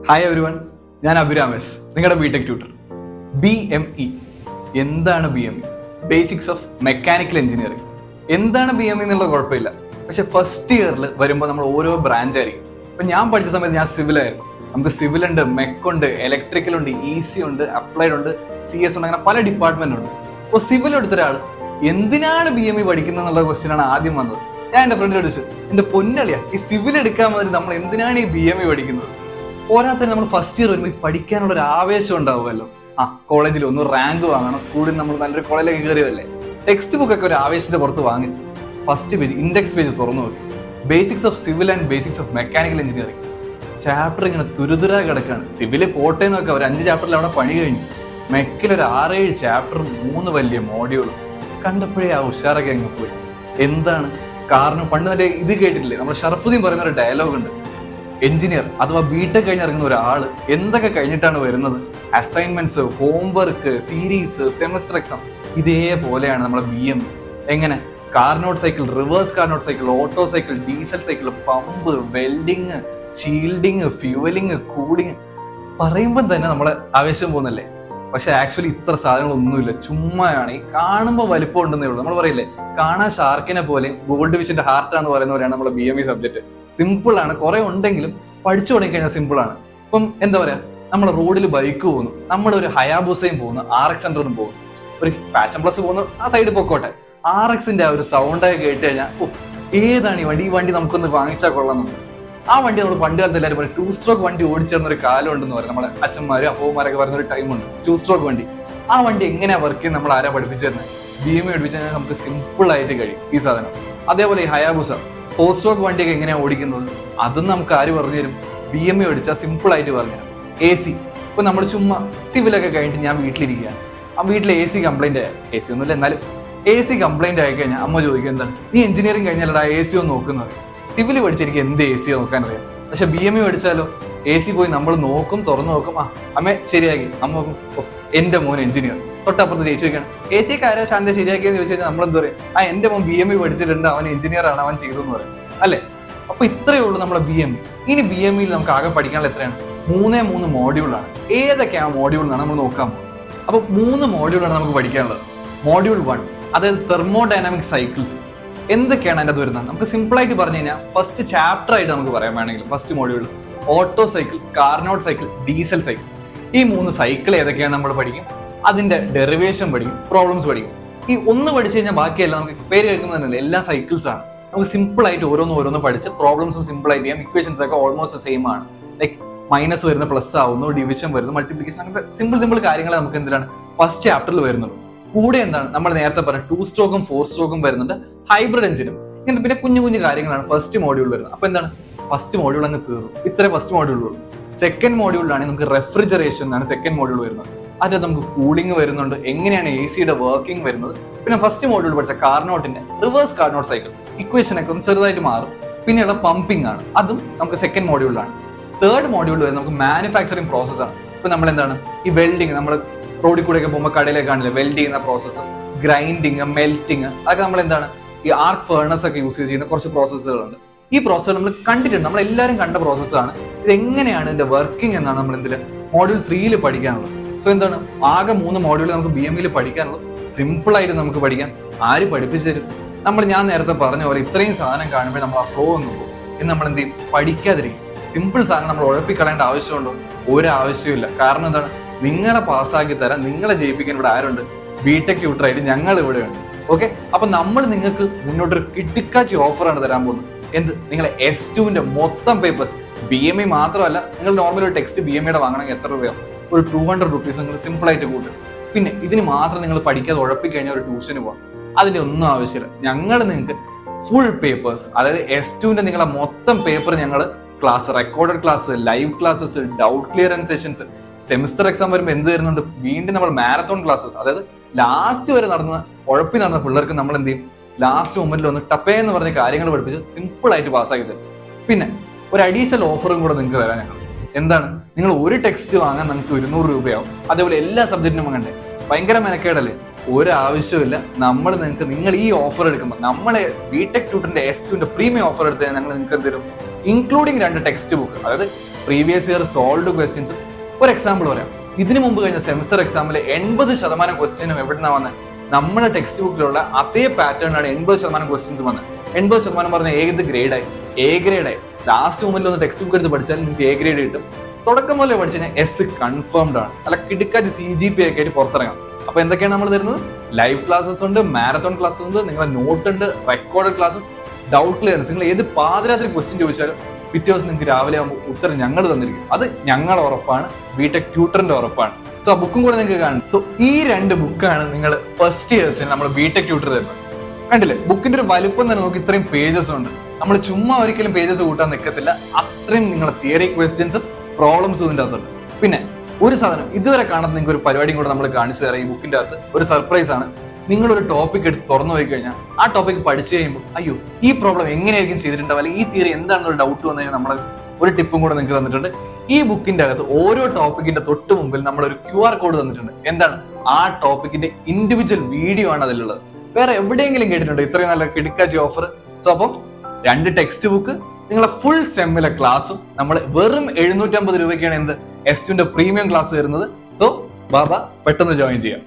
Hi everyone, ഞാൻ അഭിരാമേശ്, നിങ്ങളുടെ BTech tutor. BME എന്താണ് BME? Basics of mechanical engineering. എന്താണ് BME എന്നുള്ള കുഴപ്പമില്ല, പക്ഷെ ഫസ്റ്റ് ഇയറിൽ വരുമ്പോൾ നമ്മൾ ഓരോ ബ്രാഞ്ച് ആയിരിക്കും. ഇപ്പം ഞാൻ പഠിച്ച സമയത്ത് ഞാൻ സിവിലായിരുന്നു. നമുക്ക് സിവിൽ ഉണ്ട്, മെക്ക് ഉണ്ട്, ഇലക്ട്രിക്കൽ ഉണ്ട്, EC ഉണ്ട്, അപ്ലൈഡ് ഉണ്ട്, CS ഉണ്ട്, അങ്ങനെ പല ഡിപ്പാർട്ട്മെന്റ് ഉണ്ട്. അപ്പോൾ സിവിൽ എടുത്ത ഒരാൾ എന്തിനാണ് BME പഠിക്കുന്നത് എന്നുള്ള ക്വസ്റ്റ്യൻ ആണ് ആദ്യം വന്നത്. ഞാൻ എൻ്റെ ഫ്രണ്ടിനോട് ചോദിച്ചു, എൻ്റെ പൊന്നളിയാ, ഈ സിവിൽ എടുക്കാൻ മുതൽ നമ്മൾ എന്തിനാണ് ഈ BME പഠിക്കുന്നത്? പോരാത്തന്നെ നമ്മൾ ഫസ്റ്റ് ഇയർ വരുമ്പോൾ പഠിക്കാനുള്ള ഒരു ആവേശം ഉണ്ടാവുമല്ലോ. കോളേജിൽ ഒന്ന് റാങ്ക് വാങ്ങണം, സ്കൂളിൽ നമ്മൾ നല്ലൊരു കോളേജിലേക്ക് കയറിയതല്ലേ. ടെക്സ്റ്റ് ബുക്ക് ഒക്കെ ഒരു ആവേശത്തിന്റെ പുറത്ത് വാങ്ങിച്ചു. ഫസ്റ്റ് പേജ്, ഇൻഡെക്സ് പേജ് തുറന്നു നോക്കി. Basics of civil and basics of mechanical engineering. Chapter ഇങ്ങനെ തുരുതുരാ കിടക്കാണ്. സിവില് പോട്ടെ നോക്കുക, ഒരു 5 ചാപ്റ്ററിൽ അവിടെ പണി കഴിഞ്ഞു. മെക്കിൽ ഒരു 6-7 ചാപ്റ്ററും 3 വലിയ മോഡ്യൂളും. കണ്ടപ്പോഴേ ആ ഉഷാറൊക്കെ അങ്ങ് പോയി. എന്താണ് കാരണം? പണ്ട് നല്ല ഇത് കേട്ടിട്ടില്ലേ, നമ്മൾ ഷറഫുദ്ദീൻ പറയുന്ന ഒരു ഡയലോഗ് ഉണ്ട്. എഞ്ചിനീയർ അഥവാ ബിടെക് കഴിഞ്ഞിറങ്ങുന്ന ഒരാള് എന്തൊക്കെ കഴിഞ്ഞിട്ടാണ് വരുന്നത്? Assignments, homework, series, semester exam. ഇതേപോലെയാണ് നമ്മളെ BME. എങ്ങനെ? Carnot cycle, reverse Carnot cycle, Otto cycle, diesel cycle, pump, welding, shielding, fuelling, cooling. പറയുമ്പോൾ തന്നെ നമ്മളെ ആവേശം പോകുന്നല്ലേ. പക്ഷെ ആക്ച്വലി ഇത്ര സാധനങ്ങളൊന്നുമില്ല, ചുമ്മാണ്. ഈ കാണുമ്പോൾ വലിപ്പം ഉണ്ടെന്നേ ഉള്ളൂ. നമ്മൾ പറയില്ലേ, കാണാൻ ഷാർക്കിനെ പോലെ ഗോൾഡ് ഫിഷിന്റെ ഹാർട്ടാന്ന് പറയുന്ന പോലെയാണ് നമ്മുടെ BME സബ്ജക്ട്. സിമ്പിൾ ആണ്, കുറെ ഉണ്ടെങ്കിലും പഠിച്ചു തുടങ്ങി കഴിഞ്ഞാൽ സിമ്പിൾ ആണ്. ഇപ്പം എന്താ പറയാ, നമ്മൾ റോഡിൽ ബൈക്ക് പോകുന്നു, നമ്മൾ ഒരു ഹയാബുസയും പോകുന്നു, RX 100 പോകുന്നു, ഒരു പാഷൻ പ്ലസ് പോകുന്നു, ആ സൈഡിൽ പൊക്കോട്ടെ. RX-ന്റെ ആ ഒരു സൗണ്ടൊക്കെ കേട്ട് കഴിഞ്ഞാൽ ഏതാണ് ഈ വണ്ടി? ഈ വണ്ടി നമുക്കൊന്ന് വാങ്ങിച്ചാൽ കൊള്ളാമെന്നുണ്ട്. ആ വണ്ടി നമ്മൾ പണ്ട് കാലത്ത് എല്ലാവരും പറയും 2 സ്ട്രോക്ക് വണ്ടി ഓടിച്ചിരുന്ന ഒരു കാലം ഉണ്ടെന്ന് പറയും. നമ്മുടെ അച്ഛന്മാരും അപ്പൂമാരൊക്കെ പറയുന്ന ഒരു ടൈമുണ്ട്, 2 സ്ട്രോക്ക് വണ്ടി. ആ വണ്ടി എങ്ങനെയാ വർക്ക് ചെയ്യുന്നത് നമ്മൾ ആരാ പഠിപ്പിച്ചു തരുന്നത്? BME പഠിപ്പിച്ചു കഴിഞ്ഞാൽ നമുക്ക് സിമ്പിൾ ആയിട്ട് കഴിയും ഈ സാധനം. അതേപോലെ ഈ ഹയാബുസ 4 സ്ട്രോക്ക് വണ്ടിയൊക്കെ എങ്ങനെയാ ഓടിക്കുന്നത് അതും നമുക്ക് ആര് പറഞ്ഞു തരും? BME പഠിച്ചാൽ സിമ്പിൾ ആയിട്ട് പറഞ്ഞു തരും. AC ഇപ്പൊ നമ്മൾ ചുമ്മാ സിവിലൊക്കെ കഴിഞ്ഞിട്ട് ഞാൻ വീട്ടിലിരിക്കുകയാണ്. ആ വീട്ടിൽ AC കംപ്ലൈന്റ് ആയ, AC ഒന്നുമില്ല എന്നാലും AC കംപ്ലൈന്റ് ആയി കഴിഞ്ഞാൽ അമ്മ ചോദിക്കും, എന്താണ് നീ എഞ്ചിനീയറിംഗ് കഴിഞ്ഞാലടാ AC ഒന്ന് നോക്കുന്നത്? സിവിൽ പഠിച്ച് എനിക്ക് എന്ത് AC നോക്കാൻ അറിയാം. പക്ഷെ BME പഠിച്ചാലോ, AC പോയി നമ്മൾ നോക്കും, തുറന്നു നോക്കും, അമ്മ ശരിയാക്കി. അമ്മ നോക്കും, എന്റെ മോൻ എഞ്ചിനീയർ. തൊട്ടപ്പുറത്ത് ചേച്ചി ചോദിക്കണം, AC കാരാ ശാന്ത ശരിയാക്കിയെന്ന് ചോദിച്ചു കഴിഞ്ഞാൽ നമ്മളെന്ത് പറയും? എന്റെ മോൻ BME പഠിച്ചിട്ടുണ്ട്, അവൻ എഞ്ചിനീയർ ആണ്, അവൻ ചെയ്തു എന്ന് പറയും അല്ലെ. അപ്പൊ ഇത്രയേ ഉള്ളൂ നമ്മുടെ BME. ഇനി BME-യിൽ നമുക്ക് ആകെ പഠിക്കാനുള്ള എത്രയാണ്? 3 മോഡ്യൂളാണ്. ഏതൊക്കെയാണ് മോഡ്യൂൾ എന്നാണ് നമ്മൾ നോക്കാൻ പോകുന്നത്. അപ്പൊ 3 മോഡ്യൂളാണ് നമുക്ക് പഠിക്കാനുള്ളത്. മോഡ്യൂൾ 1, അതായത് തെർമോഡൈനാമിക് സൈക്കിൾസ്. എന്തൊക്കെയാണ് അതിൻ്റെ അത് വരുന്നത്? നമുക്ക് സിമ്പിൾ ആയിട്ട് പറഞ്ഞു കഴിഞ്ഞാൽ ഫസ്റ്റ് ചാപ്റ്റർ ആയിട്ട് നമുക്ക് പറയാൻ വേണമെങ്കിൽ first module auto cycle, Carnot cycle, diesel cycle. ഈ 3 സൈക്കിൾ ഏതൊക്കെയാണ് നമ്മൾ പഠിക്കും. അതിന്റെ ഡെറിവേഷൻ പഠിക്കും, പ്രോബ്ലംസ് പഠിക്കും. ഈ ഒന്ന് പഠിച്ചു കഴിഞ്ഞാൽ ബാക്കിയെല്ലാം നമുക്ക് പേര് കേൾക്കുന്നതല്ലേ, എല്ലാ സൈക്കിൾസ് ആണ്. നമുക്ക് സിമ്പിൾ ആയിട്ട് ഓരോന്ന് പഠിച്ച് പ്രോബ്ലംസും സിമ്പിൾ ആയിട്ട് ചെയ്യാം. ഇക്വേഷൻസ് ഒക്കെ ഓൾമോസ്റ്റ് സെയിം ആണ്. ലൈക്ക് മൈനസ് വരുന്ന പ്ലസ് ആവുന്നു, ഡിവിഷൻ വരുന്നു, മൾട്ടിപ്ലിക്കേഷൻ, അങ്ങനത്തെ സിമ്പിൾ കാര്യങ്ങൾ നമുക്ക് എന്തിനാണ് ഫസ്റ്റ് ചാപ്റ്ററിൽ വരുന്നുള്ളൂ. കൂടെ എന്താണ് നമ്മൾ നേരത്തെ പറഞ്ഞ 2 സ്ട്രോക്കും 4 സ്ട്രോക്കും വരുന്നുണ്ട്, ഹൈബ്രിഡ് എഞ്ചിനും. ഇങ്ങനത്തെ പിന്നെ കുഞ്ഞു കാര്യങ്ങളാണ് ഫസ്റ്റ് മോഡ്യൂൾ വരുന്നത്. അപ്പൊ എന്താണ്, ഫസ്റ്റ് മോഡ്യൂൾ അങ്ങ് തീർന്നു. ഇത്രേ ഫസ്റ്റ് മോഡ്യൂളുള്ളൂ. സെക്കൻഡ് മോഡ്യൂളിലാണ് നമുക്ക് റെഫ്രിജറേഷൻ എന്നാണ് സെക്കൻഡ് മോഡ്യൂൾ വരുന്നത്. അതിനകത്ത് നമുക്ക് കൂളിംഗ് വരുന്നുണ്ട്, എങ്ങനെയാണ് AC-യുടെ വർക്കിംഗ് വരുന്നത്. പിന്നെ ഫസ്റ്റ് മോഡ്യൂൾ പഠിച്ച കാർനോട്ടിന്റെ റിവേഴ്സ് കാർനോട്ട് സൈക്കിൾ ഇക്വേഷൻ ഒക്കെ ഒന്ന് ചെറുതായിട്ട് മാറും. പിന്നെയുള്ള പമ്പിംഗ് ആണ്, അതും നമുക്ക് സെക്കൻഡ് മോഡ്യൂളിലാണ്. തേർഡ് മോഡ്യൂൾ വരുന്നത് നമുക്ക് മാനുഫാക്ചറിങ് പ്രോസസ് ആണ്. ഇപ്പൊ നമ്മൾ എന്താണ് ഈ വെൽഡിങ്, നമ്മൾ റോഡിൽ കൂടെ ഒക്കെ പോകുമ്പോൾ കടയിലേക്ക് കാണില്ലേ വെൽഡ് ചെയ്യുന്ന പ്രോസസ്സ്, ഗ്രൈൻഡിങ്, മെൽറ്റിങ്, അതൊക്കെ നമ്മൾ എന്താണ് ഈ ആർക്ക് ഫേർണസ് ഒക്കെ യൂസ് ചെയ്യുന്ന കുറച്ച് പ്രോസസ്സുകളുണ്ട്. ഈ പ്രോസസ്സ് നമ്മൾ കണ്ടിട്ടുണ്ട്, നമ്മൾ എല്ലാവരും കണ്ട പ്രോസസ്സാണ്. ഇത് എങ്ങനെയാണ് ഇതിന്റെ വർക്കിംഗ് എന്നാണ് നമ്മൾ എന്തില് മോഡ്യൂൾ 3-ൽ പഠിക്കാനുള്ളത്. സോ എന്താണ്, ആകെ 3 മോഡ്യൂൾ നമുക്ക് BME-ൽ പഠിക്കാനുള്ളത്. സിമ്പിൾ ആയിട്ട് നമുക്ക് പഠിക്കാൻ ആര് പഠിപ്പിച്ചു തരും? ഞാൻ നേരത്തെ പറഞ്ഞ പോലെ ഇത്രയും സാധനം കാണുമ്പോൾ നമ്മൾ ആ ഫ്ലോ ഒന്ന് പോകും. ഇന്ന് നമ്മൾ എന്ത് ചെയ്യും? പഠിക്കാതിരിക്കും. സിമ്പിൾ സാധനം നമ്മൾ ഉഴപ്പിക്കളയേണ്ട ആവശ്യമുണ്ടോ? ഒരു ആവശ്യമില്ല. കാരണം എന്താണ്, നിങ്ങളെ പാസ്സാക്കി തരാൻ, നിങ്ങളെ ജയിപ്പിക്കാൻ ഇവിടെ ആരുണ്ട്? ബിടെക് ട്യൂട്ടറായിട്ട് ഞങ്ങൾ ഇവിടെ ഉണ്ട്. ഓക്കെ, അപ്പൊ നമ്മൾ നിങ്ങൾക്ക് മുന്നോട്ടൊരു കിടുക്കാച്ചി ഓഫറാണ് തരാൻ പോകുന്നത്. എന്ത്? നിങ്ങളെ S2-ന്റെ മൊത്തം പേപ്പേഴ്സ്, BME മാത്രമല്ല, നിങ്ങൾ നോർമൽ ഒരു ടെക്സ്റ്റ് BME-യുടെ വാങ്ങണമെങ്കിൽ എത്ര രൂപയാവും? ഒരു 200 rupees നിങ്ങൾ സിമ്പിൾ ആയിട്ട് കൂട്ടും. പിന്നെ ഇതിന് മാത്രം നിങ്ങൾ പഠിക്കാതെ ഉഴപ്പിക്കഴിഞ്ഞാൽ ഒരു ട്യൂഷന് പോകാം. അതിന്റെ ഒന്നും ആവശ്യമില്ല. ഞങ്ങൾ നിങ്ങൾക്ക് ഫുൾ പേപ്പേഴ്സ്, അതായത് S2-ന്റെ നിങ്ങളെ മൊത്തം പേപ്പർ ഞങ്ങൾ class, recorded class, live classes, doubt clearance sessions, semester exam വരുമ്പോൾ എന്ത് തരുന്നുണ്ട്? വീണ്ടും നമ്മൾ മാരത്തോൺ ക്ലാസ്സസ്, അതായത് ലാസ്റ്റ് വരെ നടന്ന പിള്ളേർക്ക് നമ്മൾ എന്ത് ചെയ്യും? ലാസ്റ്റ് മൊമെന്റിൽ ഒന്ന് ടപ്പേ എന്ന് പറഞ്ഞ കാര്യങ്ങൾ പഠിപ്പിച്ച് സിമ്പിൾ ആയിട്ട് പാസ്സാക്കി തരും. പിന്നെ ഒരു അഡീഷണൽ ഓഫറും കൂടെ നിങ്ങൾക്ക് തരാൻ ഞങ്ങൾ. എന്താണ്? നിങ്ങൾ ഒരു ടെക്സ്റ്റ് വാങ്ങാൻ നമുക്ക് 200 രൂപയാവും. അതേപോലെ എല്ലാ സബ്ജക്റ്റിനും വാങ്ങണ്ടേ? ഭയങ്കര മെനക്കേടല്ലേ? ഒരാവശ്യമില്ല. നിങ്ങൾ ഈ ഓഫർ എടുക്കുമ്പോൾ നമ്മളെ ബിടെക് ട്യൂട്ടറിന്റെ S2-ന്റെ പ്രീമിയം ഓഫർ എടുത്ത് ഞങ്ങൾ നിങ്ങൾക്ക് തരും, ഇൻക്ലൂഡിങ് 2 ടെക്സ്റ്റ് ബുക്ക്, അതായത് പ്രീവിയസ് ഇയർ സോൾവ്ഡ് ക്വസ്റ്റ്യൻസും. ഒരു എക്സാമ്പിൾ പറയാം. ഇതിനു മുമ്പ് കഴിഞ്ഞ സെമിസ്റ്റർ എക്സാമിൽ 80% ക്വസ്റ്റ്യനും എവിടുന്നാ വന്നത്? നമ്മുടെ ടെക്സ്റ്റ് ബുക്കിലുള്ള അതേ പാറ്റേണാണ് 80% ക്വസ്റ്റ്യൻസ് വന്നത്. 80% പറഞ്ഞ ഏത് ഗ്രേഡായി? എ ഗ്രേഡായി. ലാസ്റ്റ് മൊമെന്റിൽ ഒന്ന് ടെക്സ്റ്റ് ബുക്ക് എടുത്ത് പഠിച്ചാൽ നിങ്ങൾക്ക് എ ഗ്രേഡ് കിട്ടും. തുടക്കം മുതലേ പഠിച്ചു കഴിഞ്ഞാൽ എസ് കൺഫേംഡ് ആണ്. അല്ല കിടക്കാച്ച് CGPA ഒക്കെ ആയിട്ട് പുറത്തിറങ്ങാം. അപ്പൊ എന്തൊക്കെയാണ് നമ്മൾ തരുന്നത്? ലൈവ് ക്ലാസ്സസ് ഉണ്ട്, മാരത്തോൺ ക്ലാസ്സസ് ഉണ്ട്, നിങ്ങളുടെ നോട്ട് ഉണ്ട്, റെക്കോർഡഡ് ക്ലാസ്സസ്, ഡൗട്ട് ക്ലിയറൻസ്. നിങ്ങൾ ഏത് പാതിരാത്രി ക്വസ്റ്റ്യൻ ചോദിച്ചാലും പിറ്റേ ദിവസം നിങ്ങൾക്ക് രാവിലെ ആകുമ്പോൾ ഉത്തരം ഞങ്ങൾ തന്നിരിക്കും. അത് ഞങ്ങളുടെ ഉറപ്പാണ്, ബിടെക് ട്യൂട്ടറിന്റെ ഉറപ്പാണ്. സോ ആ ബുക്കും കൂടെ നിങ്ങൾക്ക് കാണും. സോ ഈ 2 ബുക്കാണ് നിങ്ങൾ ഫസ്റ്റ് ഇയേഴ്സിന് നമ്മൾ ബിടെക് ട്യൂട്ടർ തരുന്നത്. കണ്ടില്ലേ, ബുക്കിന്റെ ഒരു വലുപ്പം തന്നെ നോക്കി ഇത്രയും പേജസ് ഉണ്ട്. നമ്മൾ ചുമ്മാ ഒരിക്കലും പേജസ് കൂട്ടാൻ നിൽക്കത്തില്ല. അത്രയും നിങ്ങളുടെ തിയറി ക്വസ്റ്റ്യൻസും പ്രോബ്ലംസും ഇതിൻ്റെ അകത്തുണ്ട്. പിന്നെ ഒരു സാധനം ഇതുവരെ കാണാത്ത നിങ്ങൾക്ക് ഒരു പരിപാടിയും കൂടെ നമ്മൾ കാണിച്ചു തരാം. ഈ ബുക്കിന്റെ അകത്ത് ഒരു സർപ്രൈസ് ആണ്. നിങ്ങളൊരു ടോപ്പിക് എടുത്ത് തുറന്നു പോയി കഴിഞ്ഞാൽ ആ ടോപ്പിക് പഠിച്ചു കഴിയുമ്പോൾ അയ്യോ ഈ പ്രോബ്ലം എങ്ങനെയായിരിക്കും ചെയ്തിട്ടുണ്ടാവും, അല്ലെങ്കിൽ ഈ തിയറി എന്താണെന്നൊരു ഡൗട്ട് വന്നു കഴിഞ്ഞാൽ നമ്മൾ ഒരു ടിപ്പും കൂടെ നിങ്ങൾക്ക് തന്നിട്ടുണ്ട്. ഈ ബുക്കിന്റെ അകത്ത് ഓരോ ടോപ്പിക്കിന്റെ തൊട്ട് മുമ്പിൽ നമ്മൾ ഒരു QR കോഡ് തന്നിട്ടുണ്ട്. എന്താണ്? ആ ടോപ്പിക്കിന്റെ ഇൻഡിവിജ്വൽ വീഡിയോ ആണ് അതിലുള്ളത്. വേറെ എവിടെയെങ്കിലും കേട്ടിട്ടുണ്ടോ ഇത്രയും നല്ല കിടക്കാച്ചി ഓഫർ? സോ അപ്പം 2 ടെക്സ്റ്റ് ബുക്ക്, നിങ്ങളെ ഫുൾ സെമ്മിലെ ക്ലാസ്സും നമ്മൾ വെറും 750 രൂപയ്ക്കാണ് എന്ത് S2ന്റെ പ്രീമിയം ക്ലാസ് തരുന്നത്. സോ ബാബ പെട്ടെന്ന് ജോയിൻ ചെയ്യാം.